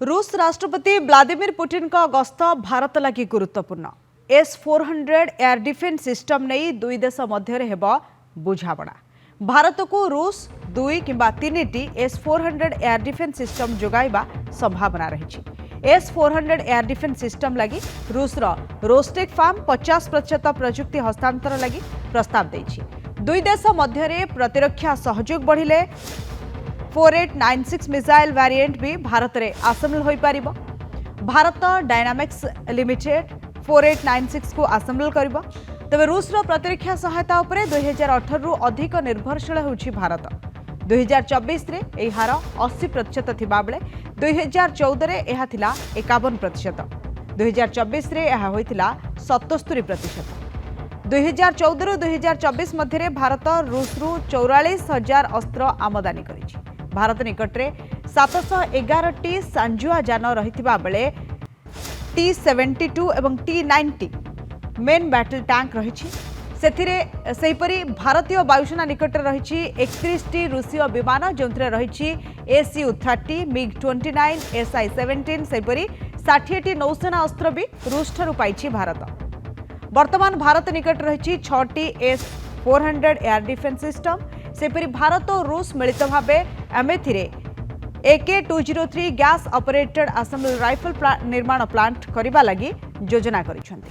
रूस राष्ट्रपति Vladimir Putin का गस्त भारत लगी गुरुत्वपूर्ण S-400 एयर डिफेन्स सिस्टम नहीं दुई देश मध्य बुझाणा भारत को रूस 2 किंबा 3टी S-400 एयर डिफेन्स सिस्टम जोगाइबा संभावना रही। S-400 एयर डिफेन्स सिस्टम लगी रूसर रोस्टेक फार्म 50% प्रजुक्ति हस्तांतर लगी प्रस्ताव देछि। दुई देश मध्य प्रतिरक्षा सहयोग बढ़िले 4896 मिसाइल वेरिएंट भी भारत में आसेम्बल हो पारिबो। भारत डायनामिक्स लिमिटेड 4896 को आसेम्बल करिबो। तबे रूसर प्रतिरक्षा सहायता उपरे 2018 रु अधिक निर्भरशील होछि भारत। 2024 रे एही हार 80% थिबा बेले 2014 रे एहा थिला 51%। 2024 रे एहा होइथिला 77%। 2014 रु 2024 मध्य भारत रूस रु 44,000 अस्त्र आमदानी करिछि। भारत निकटरे 711टी सांजुआ जान रहिथिबा बेले T-72 एवं T-90 मेन बैटल टैंक रहिछि। सेहिपरि भारतीय वायुसेना निकटरे रहिछि 31टी रूसीय विमान जोंथरे रहिछि Su-30 MiG-29 SI-17 सेहिपरि 60टी नौसेना अस्त्र भी रूस ठरु पाइछि भारत। वर्तमान भारत निकट रही 6टी S-400 एयर डिफेन्स सिस्टम। सेपरी भारत और रूस मिलित भाव Amethi AK-203 gas operated assemble rifle निर्माण प्लांट करने लगी योजना करिसेंति।